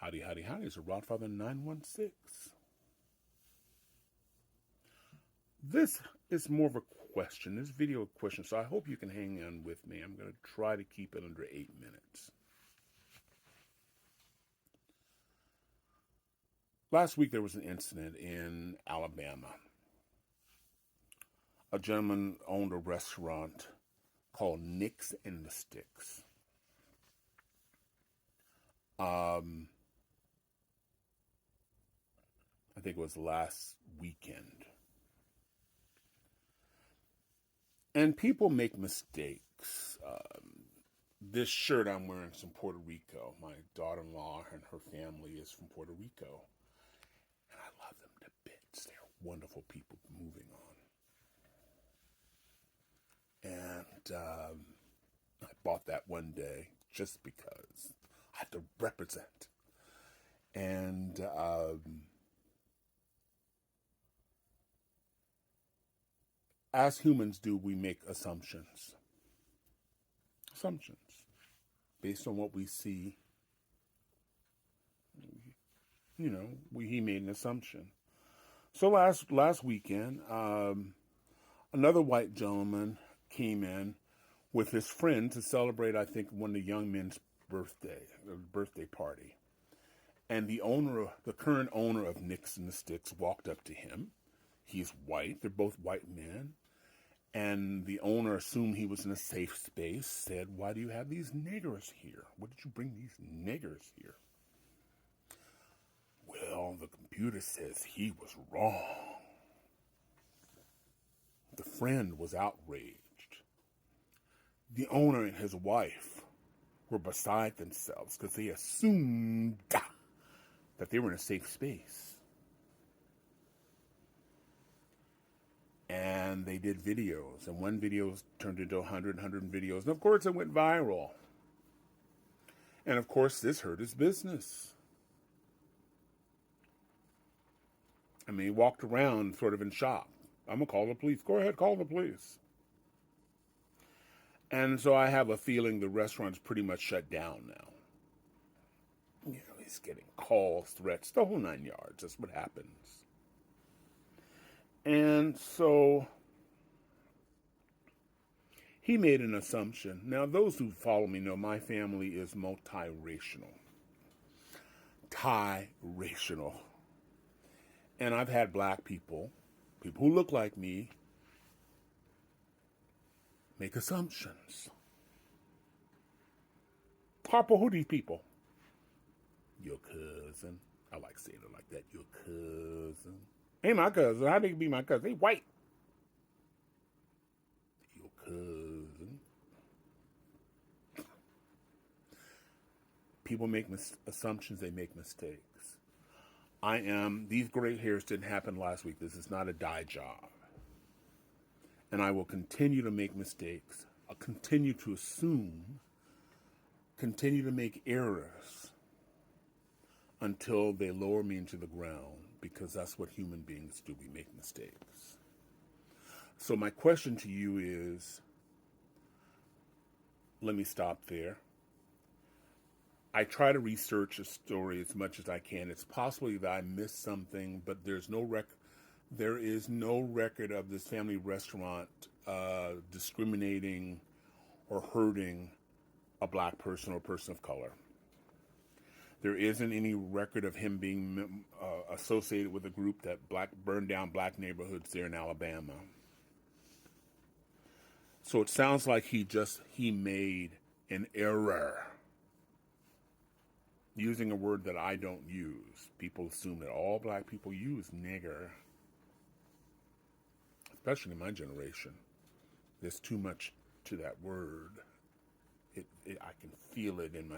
Howdy, howdy, howdy. It's a Rodfather 916. This is more of a question. This video a question, so I hope you can hang on with me. I'm going to try to keep it under 8 minutes. Last week there was an incident in Alabama. A gentleman owned a restaurant called Nick's and the Sticks. I think it was last weekend. And people make mistakes. This shirt I'm wearing is from Puerto Rico. My daughter-in-law and her family is from Puerto Rico. And I love them to bits. They're wonderful people moving on. And I bought that one day just because I have to represent. And as humans do, we make assumptions. Assumptions. Based on what we see, he made an assumption. So last weekend, another white gentleman came in with his friend to celebrate, I think, one of the young men's birthday party. And the current owner of Nick's and the Sticks walked up to him. He's white. They're both white men. And the owner assumed he was in a safe space, said, "Why do you have these niggers here? What did you bring these niggers here?" Well, the computer says he was wrong. The friend was outraged. The owner and his wife were beside themselves because they assumed that they were in a safe space. And they did videos, and one video turned into 100 videos, and of course it went viral. And of course this hurt his business. I mean, he walked around sort of in shock. "I'm going to call the police." "Go ahead, call the police." And so I have a feeling the restaurant's pretty much shut down now. He's getting calls, threats, the whole 9 yards. That's what happens. And so he made an assumption. Now, those who follow me know my family is multiracial. Tiracial. And I've had black people who look like me, make assumptions. Harper, who are these people? Your cousin. I like saying it like that. Your cousin. Ain't my cousin. How they be my cousin? They white. Your cousin. People make assumptions. They make mistakes. These gray hairs didn't happen last week. This is not a dye job. And I will continue to make mistakes. I'll continue to assume, continue to make errors until they lower me into the ground, because that's what human beings do. We make mistakes. So my question to you is, let me stop there. I try to research a story as much as I can. It's possible that I missed something, but there is no record of this family restaurant discriminating or hurting a black person or person of color. There isn't any record of him being associated with a group that burned down black neighborhoods there in Alabama. So it sounds like he made an error. Using a word that I don't use. People assume that all black people use nigger. Especially in my generation. There's too much to that word. I can feel it in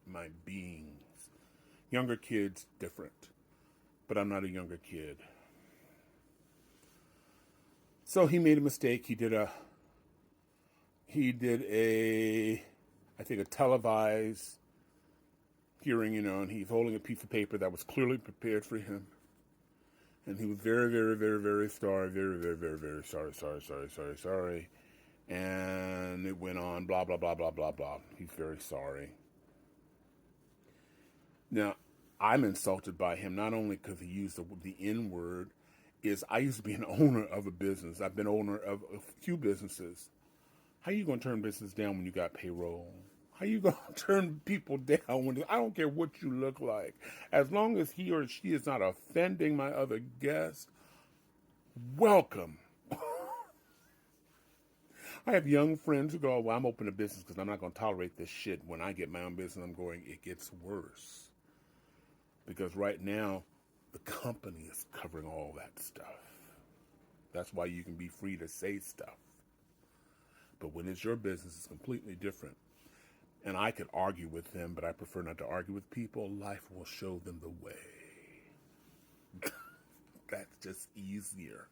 my beings. Younger kids, different. But I'm not a younger kid. So he made a mistake. He did a I think a televised hearing, and he's holding a piece of paper that was clearly prepared for him. And he was very, very, very, very sorry, very, very, very, very sorry. And it went on, blah, blah, blah, blah, blah, blah. He's very sorry. Now, I'm insulted by him not only because he used the N word. Is I used to be an owner of a business. I've been owner of a few businesses. How you gonna turn business down when you got payroll? How you gonna turn people down when I don't care what you look like, as long as he or she is not offending my other guests? Welcome. I have young friends who go, "Well, I'm open to business because I'm not gonna tolerate this shit." When I get my own business, I'm going, it gets worse because right now the company is covering all that stuff. That's why you can be free to say stuff. But when it's your business, it's completely different. And I could argue with them, but I prefer not to argue with people. Life will show them the way. That's just easier.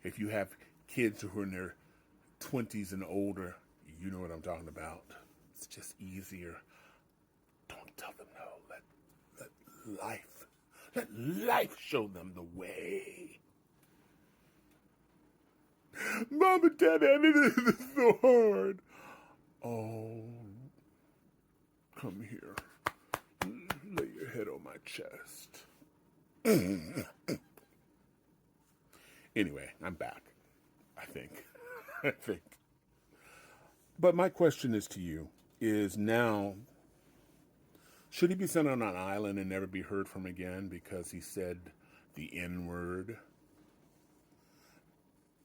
If you have kids who are in their 20s and older, you know what I'm talking about. It's just easier. Don't tell them no. Let life show them the way. Mom and Dad, this is so hard. Oh, come here. Lay your head on my chest. Anyway, I'm back. I think. But my question is to you, is now, should he be sent on an island and never be heard from again because he said the N-word?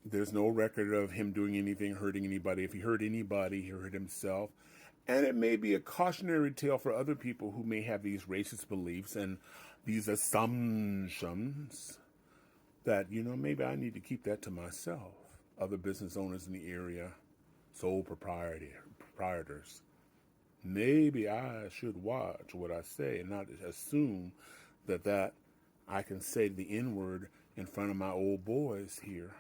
There's no record of him doing anything, hurting anybody. If he hurt anybody, he hurt himself. And it may be a cautionary tale for other people who may have these racist beliefs and these assumptions that, maybe I need to keep that to myself. Other business owners in the area, sole proprietors. Maybe I should watch what I say and not assume that I can say the N-word in front of my old boys here,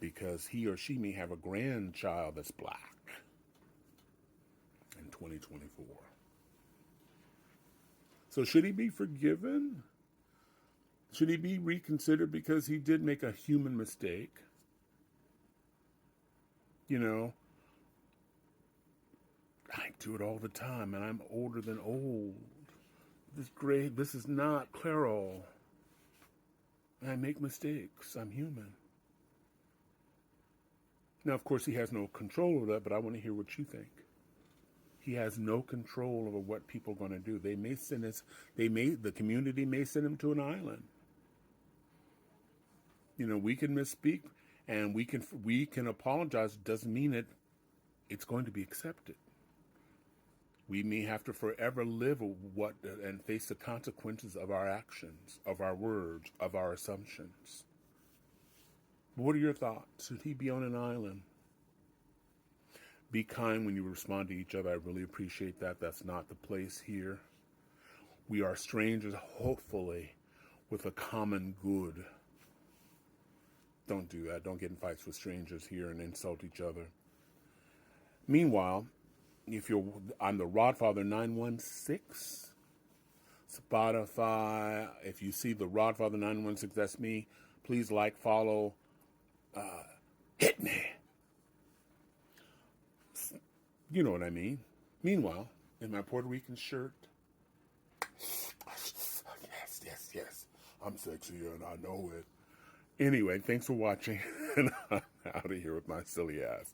because he or she may have a grandchild that's black in 2024. So should he be forgiven? Should he be reconsidered because he did make a human mistake? I do it all the time, and I'm older than old. This is not Clairol. I make mistakes. I'm human. Now, of course, he has no control over that, but I want to hear what you think. He has no control over what people are going to do. The community may send him to an island. We can misspeak, and we can apologize. Doesn't mean it's going to be accepted. We may have to forever live and face the consequences of our actions, of our words, of our assumptions. What are your thoughts? Should he be on an island? Be kind when you respond to each other. I really appreciate that. That's not the place here. We are strangers, hopefully, with a common good. Don't do that. Don't get in fights with strangers here and insult each other. Meanwhile, I'm the Rodfather 916. Spotify. If you see the Rodfather 916, that's me. Please like, follow, hit me. You know what I mean. Meanwhile, in my Puerto Rican shirt, yes, I'm sexier and I know it. Anyway, thanks for watching, and I'm out of here with my silly ass.